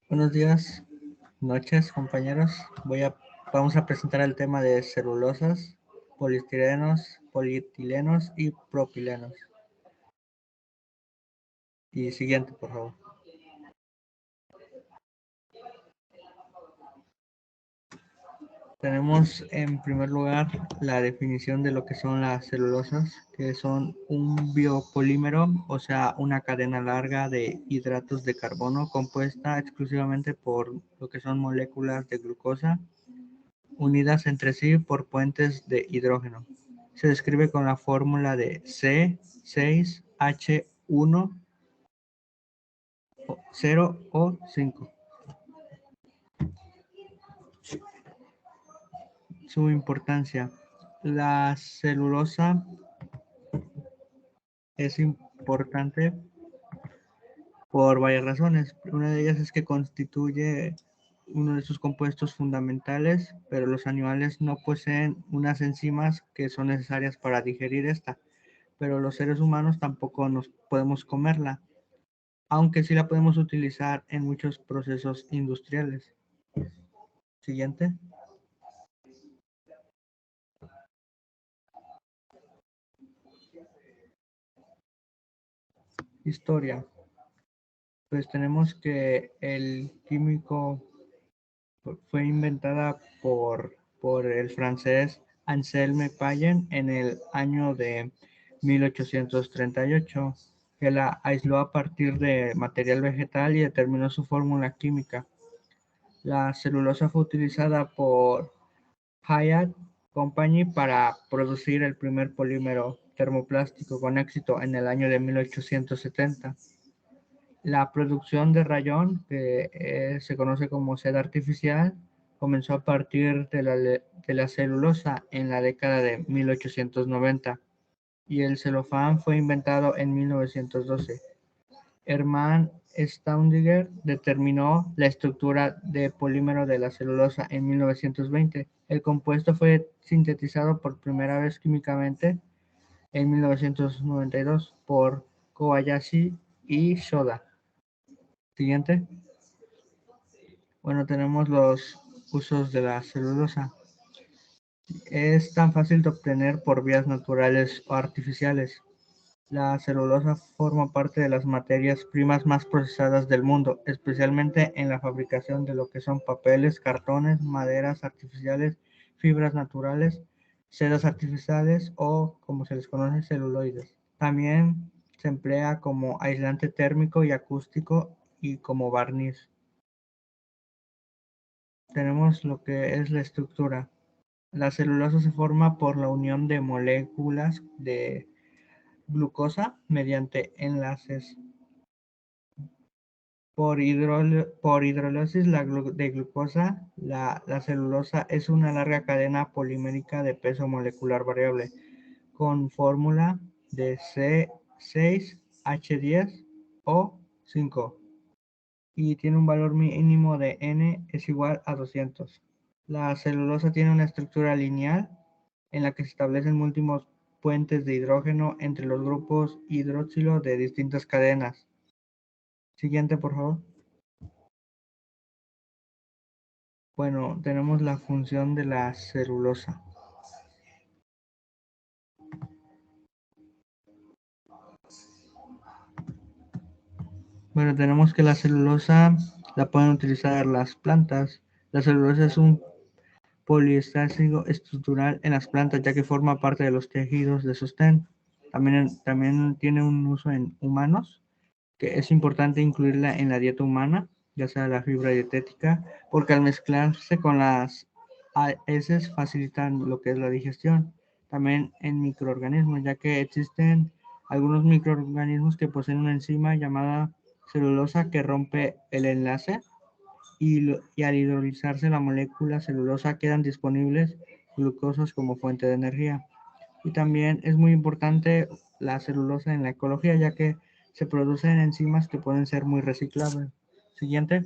Buenos días, noches, compañeros. Vamos a presentar el tema de celulosas, poliestirenos, polietilenos y propilenos. Y siguiente, por favor. Tenemos en primer lugar la definición de lo que son las celulosas, que son un biopolímero, o sea, una cadena larga de hidratos de carbono compuesta exclusivamente por lo que son moléculas de glucosa unidas entre sí por puentes de hidrógeno. Se describe con la fórmula de C6H10O5. Su importancia. La celulosa es importante por varias razones. Una de ellas es que constituye uno de sus compuestos fundamentales, pero los animales no poseen unas enzimas que son necesarias para digerir esta, pero los seres humanos tampoco nos podemos comerla, aunque sí la podemos utilizar en muchos procesos industriales. Siguiente. Historia. Pues tenemos que el químico fue inventada por el francés Anselme Payen en el año de 1838, que la aisló a partir de material vegetal y determinó su fórmula química. La celulosa fue utilizada por Haight Company para producir el primer polímero termoplástico con éxito en el año de 1870. La producción de rayón, que se conoce como seda artificial, comenzó a partir de la celulosa en la década de 1890 y el celofán fue inventado en 1912. Hermann Staudinger determinó la estructura de polímero de la celulosa en 1920. El compuesto fue sintetizado por primera vez químicamente en 1992 por Kobayashi y Shoda. Siguiente. Bueno, tenemos los usos de la celulosa. Es tan fácil de obtener por vías naturales o artificiales. La celulosa forma parte de las materias primas más procesadas del mundo, especialmente en la fabricación de lo que son papeles, cartones, maderas artificiales, fibras naturales, sedas artificiales o, como se les conoce, celuloides. También se emplea como aislante térmico y acústico y como barniz. Tenemos lo que es la estructura. La celulosa se forma por la unión de moléculas de glucosa mediante enlaces. Por hidrólisis de glucosa, la celulosa es una larga cadena polimérica de peso molecular variable con fórmula de C6H10O5 y tiene un valor mínimo de N es igual a 200. La celulosa tiene una estructura lineal en la que se establecen múltiples puentes de hidrógeno entre los grupos hidroxilo de distintas cadenas. Siguiente, por favor. Bueno, tenemos la función de la celulosa. Bueno, tenemos que la celulosa la pueden utilizar las plantas. La celulosa es un poliestrásico estructural en las plantas, ya que forma parte de los tejidos de sostén. También tiene un uso en humanos, que es importante incluirla en la dieta humana, ya sea la fibra dietética, porque al mezclarse con las heces facilitan lo que es la digestión. También en microorganismos, ya que existen algunos microorganismos que poseen una enzima llamada celulosa que rompe el enlace y al hidrolizarse la molécula celulosa quedan disponibles glucosas como fuente de energía. Y también es muy importante la celulosa en la ecología, ya que se producen enzimas que pueden ser muy reciclables. Siguiente.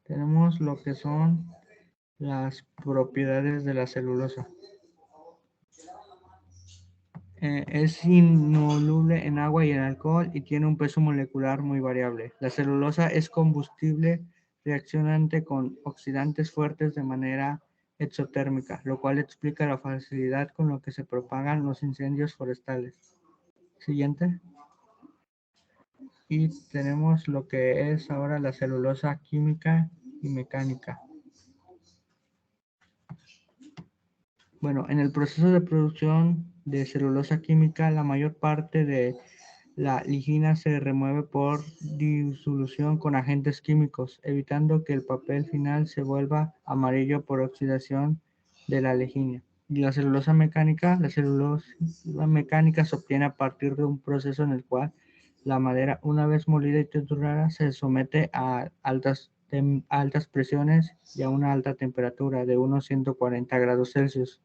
Tenemos lo que son las propiedades de la celulosa. Es insoluble en agua y en alcohol y tiene un peso molecular muy variable. La celulosa es combustible reaccionante con oxidantes fuertes de manera exotérmica, lo cual explica la facilidad con la que se propagan los incendios forestales. Siguiente. Y tenemos lo que es ahora la celulosa química y mecánica. Bueno, en el proceso de producción de celulosa química, la mayor parte de la ligina se remueve por disolución con agentes químicos, evitando que el papel final se vuelva amarillo por oxidación de la ligina. Y la celulosa mecánica se obtiene a partir de un proceso en el cual la madera, una vez molida y triturada, se somete a altas presiones y a una alta temperatura de unos 140 grados Celsius.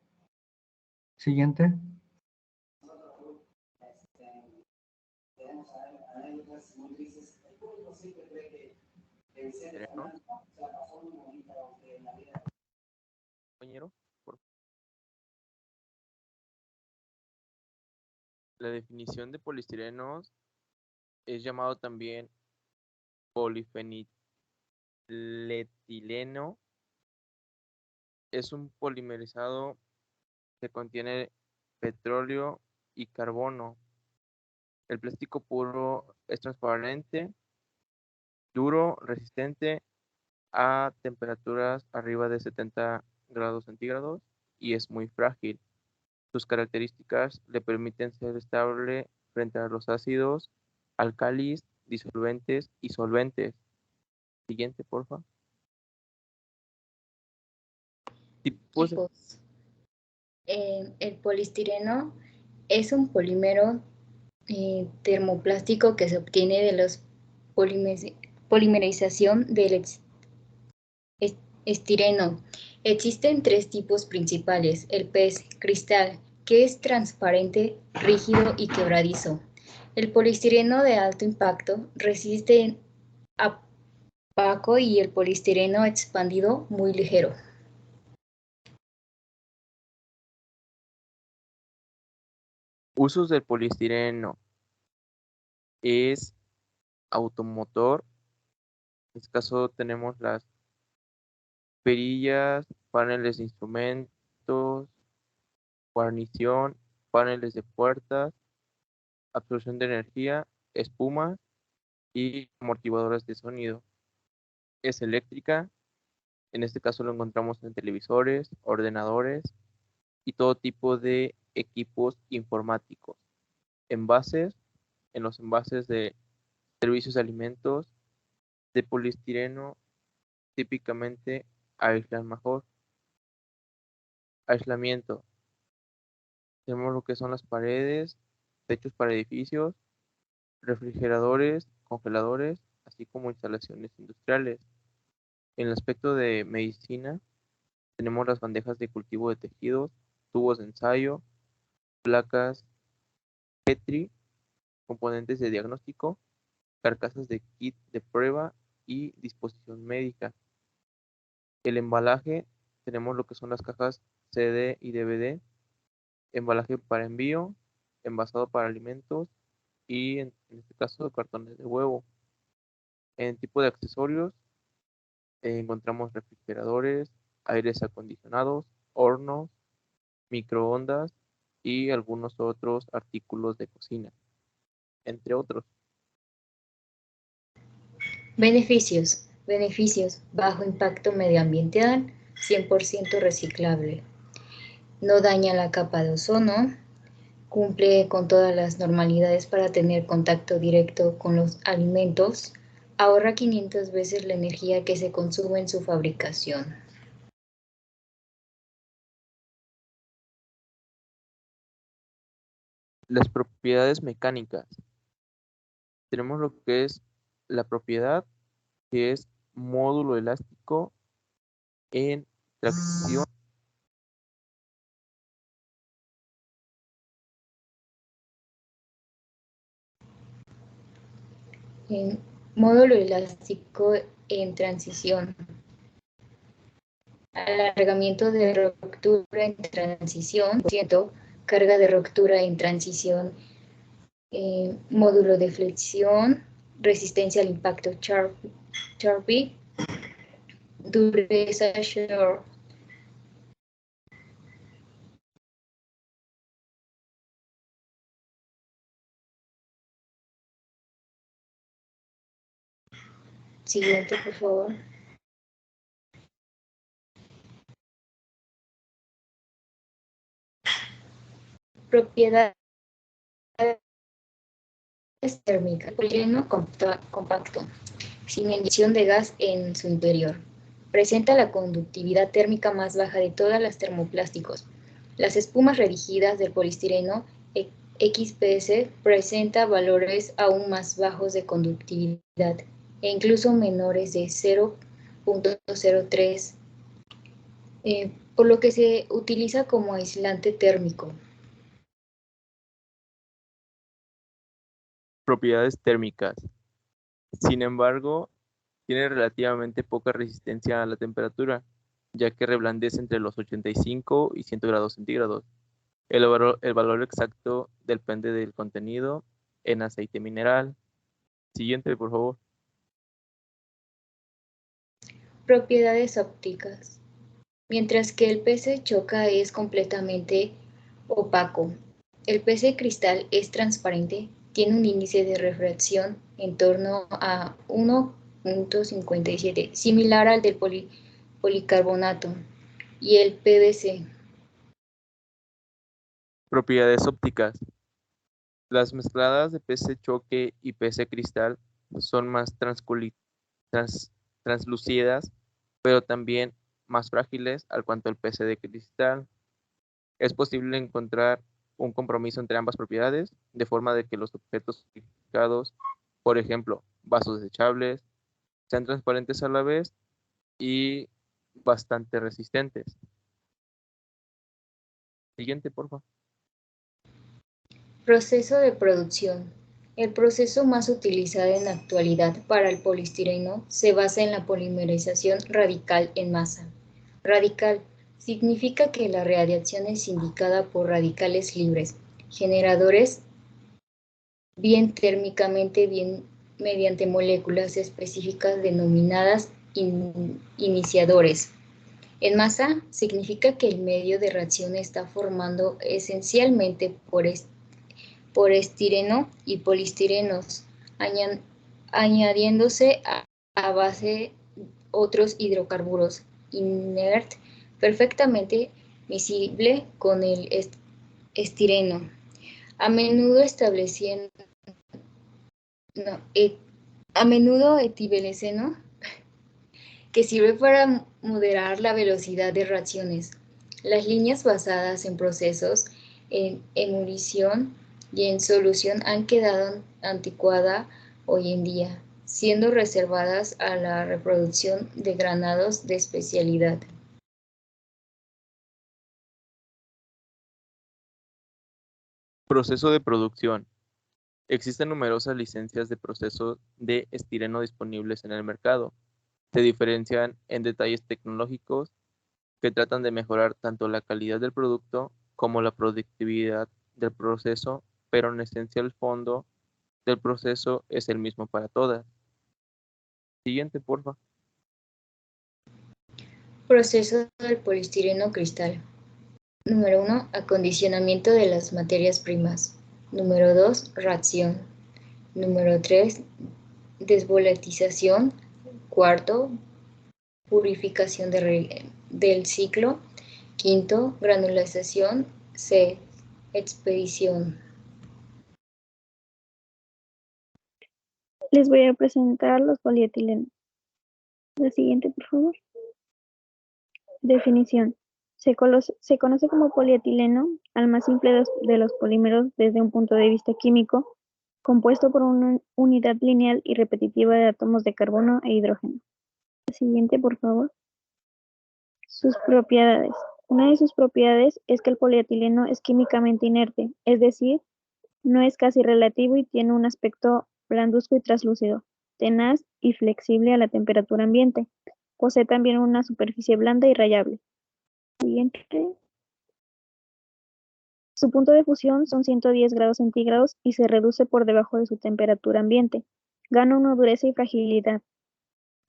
Siguiente. ¿Polistirenos, compañero? La definición de polistirenos es llamado también polifeniletileno. Es un polimerizado que contiene petróleo y carbono. El plástico puro es transparente, duro, resistente a temperaturas arriba de 70 grados centígrados y es muy frágil. Sus características le permiten ser estable frente a los ácidos, álcalis, disolventes y solventes. Siguiente, porfa. Tipos de... Tipos. El poliestireno es un polímero termoplástico que se obtiene de la polimerización del estireno. Existen tres tipos principales: el pez cristal, que es transparente, rígido y quebradizo. El poliestireno de alto impacto resiste a opaco y el poliestireno expandido muy ligero. Usos del poliestireno es automotor. En este caso tenemos las perillas, paneles de instrumentos, guarnición, paneles de puertas, absorción de energía, espuma y amortiguadores de sonido. Es eléctrica, en este caso lo encontramos en televisores, ordenadores y todo tipo de equipos informáticos. Envases, en los envases de servicios de alimentos de poliestireno típicamente aíslan mejor. Aislamiento. Tenemos lo que son las paredes, techos para edificios, refrigeradores, congeladores, así como instalaciones industriales. En el aspecto de medicina, tenemos las bandejas de cultivo de tejidos, tubos de ensayo, placas Petri, componentes de diagnóstico, carcasas de kit de prueba y disposición médica. El embalaje, tenemos lo que son las cajas CD y DVD, embalaje para envío, envasado para alimentos y en este caso cartones de huevo. En tipo de accesorios encontramos refrigeradores, aires acondicionados, hornos, microondas y algunos otros artículos de cocina, entre otros. Beneficios. Beneficios. Bajo impacto medioambiental, 100% reciclable. No daña la capa de ozono. Cumple con todas las normalidades para tener contacto directo con los alimentos. Ahorra 500 veces la energía que se consume en su fabricación. Las propiedades mecánicas. Tenemos lo que es la propiedad, que es módulo elástico en tracción. En módulo elástico en transición. Alargamiento de ruptura en transición, carga de ruptura en transición, módulo de flexión, resistencia al impacto Charpy, dureza Shore. Siguiente, por favor. Propiedades térmicas. Polímero compacto, sin emisión de gas en su interior. Presenta la conductividad térmica más baja de todas las termoplásticos. Las espumas rígidas del poliestireno XPS presenta valores aún más bajos de conductividad e incluso menores de 0.03, por lo que se utiliza como aislante térmico. Propiedades térmicas. Sin embargo, tiene relativamente poca resistencia a la temperatura, ya que reblandece entre los 85 y 100 grados centígrados. El valor exacto depende del contenido en aceite mineral. Siguiente, por favor. Propiedades ópticas. Mientras que el PC choca es completamente opaco, el PC cristal es transparente, tiene un índice de refracción en torno a 1.57, similar al del policarbonato, y el PVC. Propiedades ópticas. Las mezcladas de PC choque y PC cristal son más translúcidas, pero también más frágiles al cuanto al PC de cristal. Es posible encontrar un compromiso entre ambas propiedades, de forma de que los objetos purificados, por ejemplo, vasos desechables, sean transparentes a la vez y bastante resistentes. Siguiente, por favor. Proceso de producción. El proceso más utilizado en la actualidad para el poliestireno se basa en la polimerización radical en masa. Radical significa que la radiación es indicada por radicales libres, generadores bien térmicamente, bien mediante moléculas específicas denominadas iniciadores. En masa significa que el medio de reacción está formado esencialmente por estireno y poliestirenos, añadiéndose a base otros hidrocarburos inert perfectamente miscible con el estireno, a menudo etibeleceno, que sirve para moderar la velocidad de reacciones. Las líneas basadas en procesos en ebullición y en solución han quedado anticuadas hoy en día, siendo reservadas a la reproducción de granados de especialidad. Proceso de producción. Existen numerosas licencias de proceso de estireno disponibles en el mercado. Se diferencian en detalles tecnológicos que tratan de mejorar tanto la calidad del producto como la productividad del proceso, pero en esencia el fondo del proceso es el mismo para todas. Siguiente, porfa. Proceso del poliestireno cristal. Número 1. Acondicionamiento de las materias primas. Número 2. Reacción. Número 3. Desvolatización. Cuarto. Purificación del ciclo. Quinto. Granulación. C. Expedición. Les voy a presentar los polietilenos. La siguiente, por favor. Definición. Se conoce como polietileno al más simple de los polímeros desde un punto de vista químico, compuesto por una unidad lineal y repetitiva de átomos de carbono e hidrógeno. La siguiente, por favor. Sus propiedades. Una de sus propiedades es que el polietileno es químicamente inerte, es decir, no es casi relativo y tiene un aspecto blancuzco y translúcido, tenaz y flexible a la temperatura ambiente. Posee también una superficie blanda y rayable. Siguiente. Su punto de fusión son 110 grados centígrados y se reduce por debajo de su temperatura ambiente. Gana una dureza y fragilidad.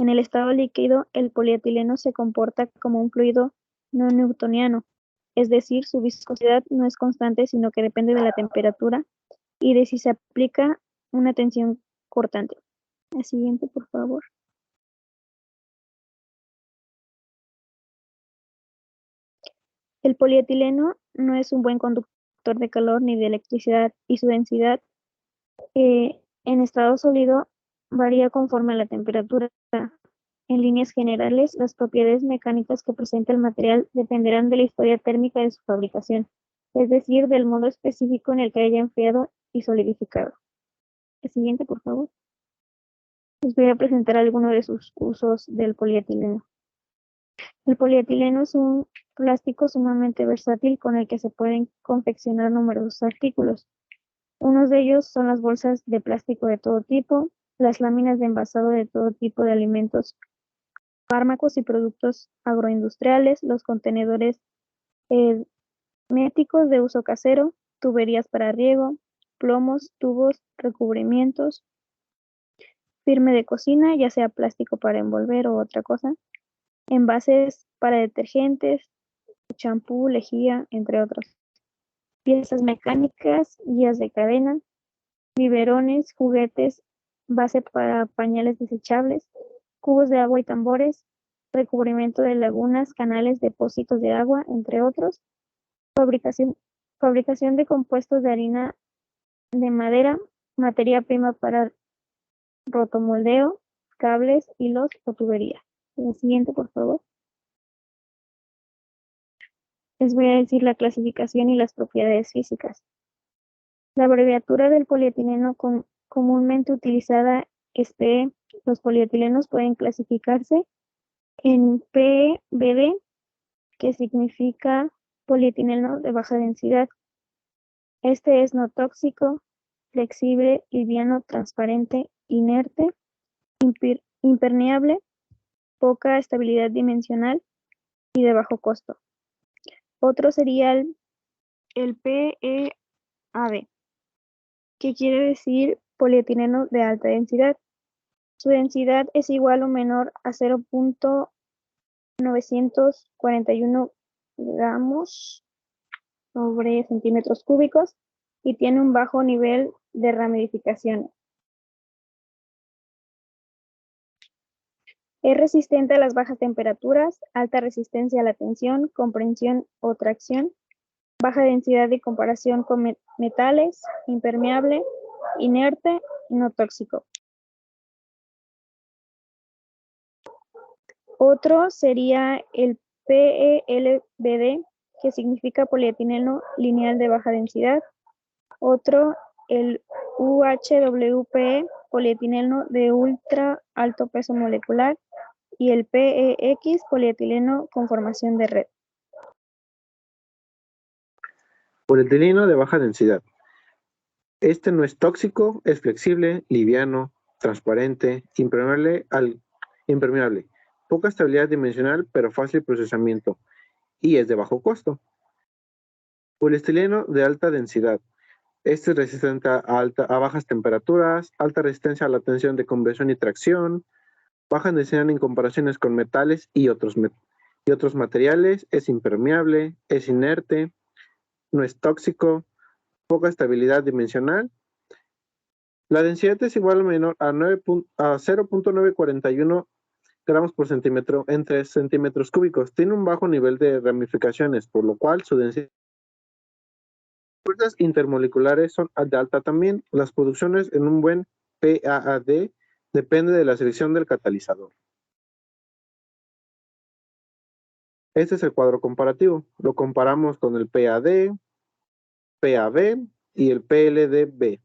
En el estado líquido, el polietileno se comporta como un fluido no newtoniano, es decir, su viscosidad no es constante, sino que depende de la temperatura y de si se aplica una tensión cortante. El siguiente, por favor. El polietileno no es un buen conductor de calor ni de electricidad y su densidad en estado sólido varía conforme a la temperatura. En líneas generales, las propiedades mecánicas que presenta el material dependerán de la historia térmica de su fabricación, es decir, del modo específico en el que haya enfriado y solidificado. El siguiente, por favor. Les voy a presentar algunos de sus usos del polietileno. El polietileno es un plástico sumamente versátil con el que se pueden confeccionar numerosos artículos. Unos de ellos son las bolsas de plástico de todo tipo, las láminas de envasado de todo tipo de alimentos, fármacos y productos agroindustriales, los contenedores herméticos de uso casero, tuberías para riego, plomos, tubos, recubrimientos, firme de cocina, ya sea plástico para envolver o otra cosa, envases para detergentes, champú, lejía, entre otros, piezas mecánicas, guías de cadena, biberones, juguetes, base para pañales desechables, cubos de agua y tambores, recubrimiento de lagunas, canales, depósitos de agua, entre otros, fabricación de compuestos de harina de madera, materia prima para rotomoldeo, cables, hilos o tubería. El siguiente, por favor. Les voy a decir la clasificación y las propiedades físicas. La abreviatura del polietileno comúnmente utilizada es PE. Los polietilenos pueden clasificarse en PBD, que significa polietileno de baja densidad. Este es no tóxico, flexible, liviano, transparente, inerte, impermeable, poca estabilidad dimensional y de bajo costo. Otro sería el PEAD, que quiere decir polietileno de alta densidad. Su densidad es igual o menor a 0.941 gramos sobre centímetros cúbicos y tiene un bajo nivel de ramificación. Es resistente a las bajas temperaturas, alta resistencia a la tensión, comprensión o tracción, baja densidad de comparación con metales, impermeable, inerte y no tóxico. Otro sería el PELBD, que significa polietileno lineal de baja densidad. Otro, el UHWPE, polietileno de ultra alto peso molecular. Y el PEX, polietileno con formación de red. Polietileno de baja densidad. Este no es tóxico, es flexible, liviano, transparente, impermeable, poca estabilidad dimensional, pero fácil procesamiento, y es de bajo costo. Poliestileno de alta densidad. Este es resistente a bajas temperaturas, alta resistencia a la tensión de conversión y tracción, baja densidad en comparaciones con metales y otros materiales, es impermeable, es inerte, no es tóxico, poca estabilidad dimensional. La densidad es igual o menor a 0.941 gramos por centímetro en 3 centímetros cúbicos. Tiene un bajo nivel de ramificaciones, por lo cual su densidad. Las fuerzas intermoleculares son de alta también. Las producciones en un buen PAAD depende de la selección del catalizador. Este es el cuadro comparativo. Lo comparamos con el PAD, PAB y el PLDB.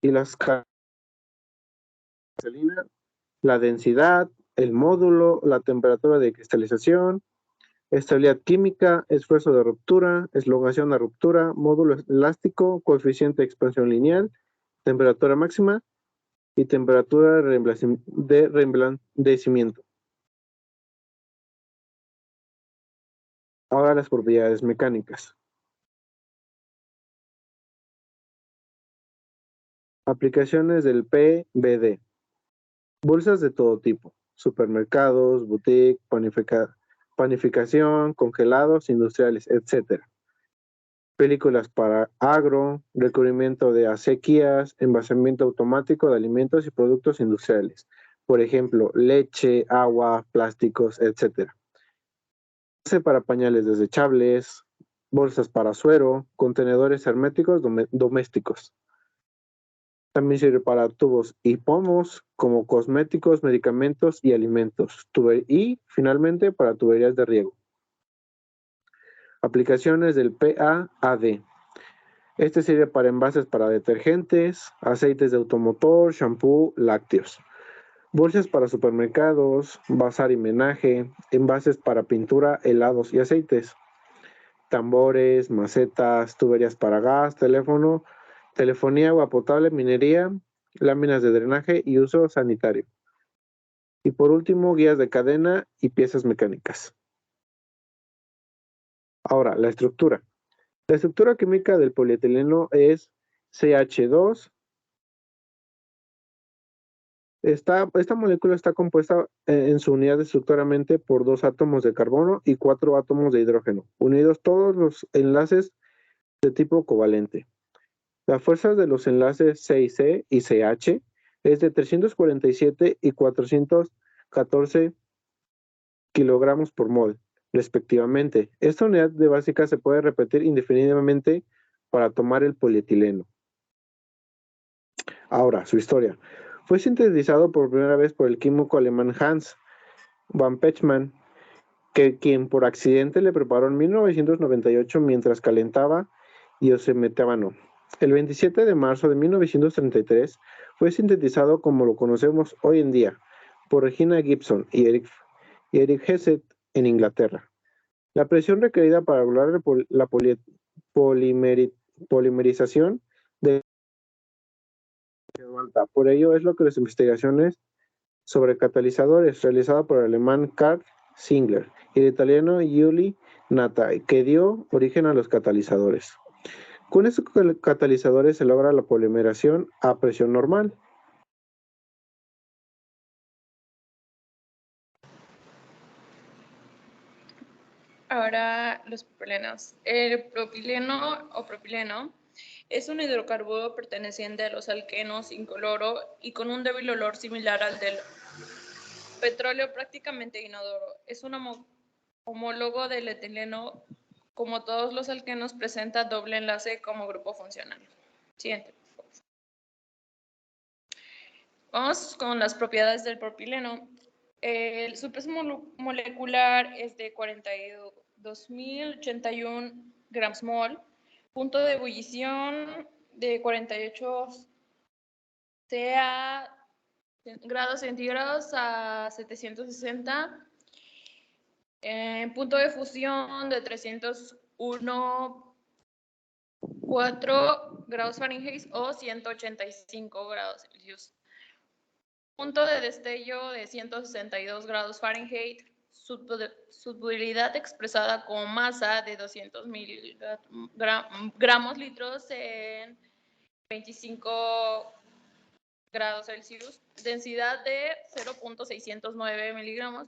Y las características, la densidad, el módulo, la temperatura de cristalización, estabilidad química, esfuerzo de ruptura, elongación de ruptura, módulo elástico, coeficiente de expansión lineal, temperatura máxima y temperatura de reemblandecimiento. Ahora las propiedades mecánicas. Aplicaciones del PVD. Bolsas de todo tipo. Supermercados, boutique, panificación, congelados, industriales, etc. Películas para agro, recubrimiento de acequias, envasamiento automático de alimentos y productos industriales. Por ejemplo, leche, agua, plásticos, etc. Base para pañales desechables, bolsas para suero, contenedores herméticos domésticos. También sirve para tubos y pomos, como cosméticos, medicamentos y alimentos. Y, finalmente, para tuberías de riego. Aplicaciones del PAAD. Este sirve para envases para detergentes, aceites de automotor, shampoo, lácteos. Bolsas para supermercados, bazar y menaje, envases para pintura, helados y aceites. Tambores, macetas, tuberías para gas, teléfono, telefonía, agua potable, minería, láminas de drenaje y uso sanitario. Y por último, guías de cadena y piezas mecánicas. Ahora, la estructura. La estructura química del polietileno es CH2. Esta molécula está compuesta en su unidad estructuralmente por 2 átomos de carbono y 4 átomos de hidrógeno, unidos todos los enlaces de tipo covalente. La fuerza de los enlaces C y C y CH es de 347 y 414 kilogramos por mol, respectivamente. Esta unidad de básica se puede repetir indefinidamente para tomar el polietileno. Ahora, su historia. Fue sintetizado por primera vez por el químico alemán Hans von Pechmann, quien por accidente le preparó en 1998 mientras calentaba iosemetáno. El 27 de marzo de 1933 fue sintetizado como lo conocemos hoy en día por Regina Gibson y Eric Hesseth en Inglaterra. La presión requerida para lograr la polimerización de alta. Por ello es lo que las investigaciones sobre catalizadores realizada por el alemán Karl Singler y el italiano Giulio Natta, que dio origen a los catalizadores. Con estos catalizadores se logra la polimerización a presión normal. Ahora los propilenos. El propileno o propileno es un hidrocarburo perteneciente a los alquenos incoloro y con un débil olor similar al del petróleo, prácticamente inodoro. Es un homólogo del etileno. Como todos los alquenos, presenta doble enlace como grupo funcional. Siguiente. Vamos con las propiedades del propileno. Su peso molecular es de 42.081 gramos mol. Punto de ebullición de 48 grados centígrados a 760. Punto de fusión de 301,4 grados Fahrenheit o 185 grados Celsius. Punto de destello de 162 grados Fahrenheit. Solubilidad expresada como masa de 200 gramos litros en 25 grados Celsius. Densidad de 0.609 miligramos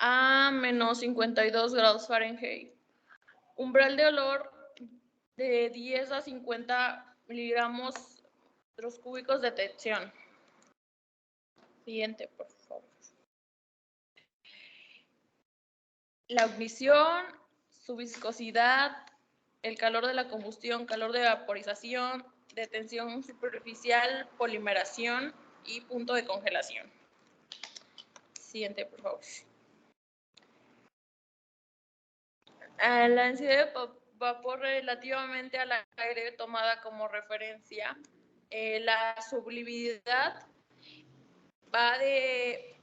a menos 52 grados Fahrenheit. Umbral de olor de 10 a 50 miligramos metros cúbicos de tensión. Siguiente, por favor. La ignición, su viscosidad, el calor de la combustión, calor de vaporización, de tensión superficial, polimeración y punto de congelación. Siguiente, por favor. La densidad de vapor relativamente al aire tomada como referencia, la solubilidad va de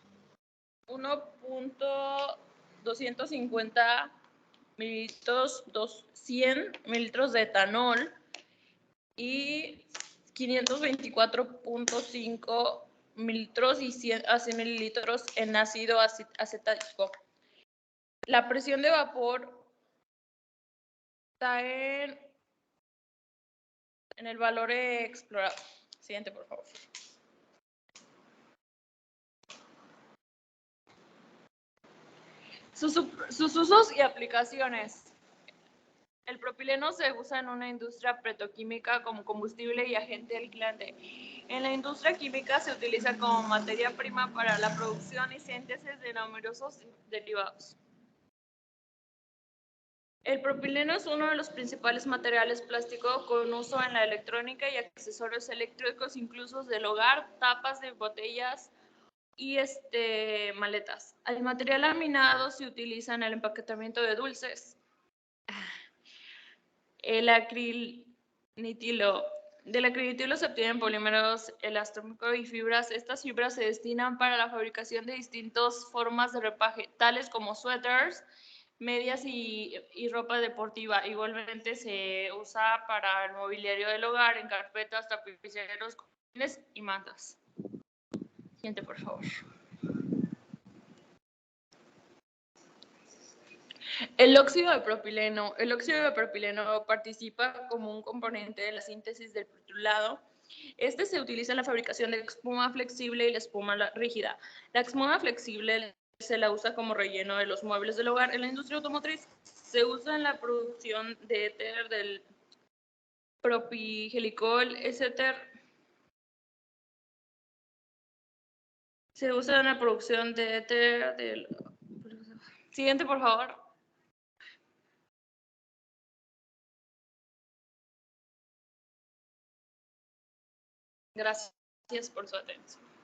1.250 mililitros, 100 mililitros de etanol y 524.5 mililitros y 100 a 100 mililitros en ácido acetálico. La presión de vapor está en el valor explorado. Siguiente, por favor. Sus usos y aplicaciones. El propileno se usa en una industria petroquímica como combustible y agente alquilante. En la industria química se utiliza como materia prima para la producción y síntesis de numerosos derivados. El propileno es uno de los principales materiales plásticos con uso en la electrónica y accesorios eléctricos, incluso del hogar, tapas de botellas y maletas. El material laminado se utiliza en el empaquetamiento de dulces. El acrilitilo. Del acrilitilo se obtienen polímeros elastónicos y fibras. Estas fibras se destinan para la fabricación de distintas formas de repaje, tales como suéteres, medias y ropa deportiva. Igualmente se usa para el mobiliario del hogar, en carpetas, tapiceros, cojines y mantas. Siguiente, por favor. El óxido de propileno. El óxido de propileno participa como un componente de la síntesis del petrolado. Este se utiliza en la fabricación de espuma flexible y la espuma rígida. La espuma flexible se la usa como relleno de los muebles del hogar. En la industria automotriz se usa en la producción de éter del propiglicol. Se usa en la producción de éter del... Siguiente, por favor. Gracias por su atención.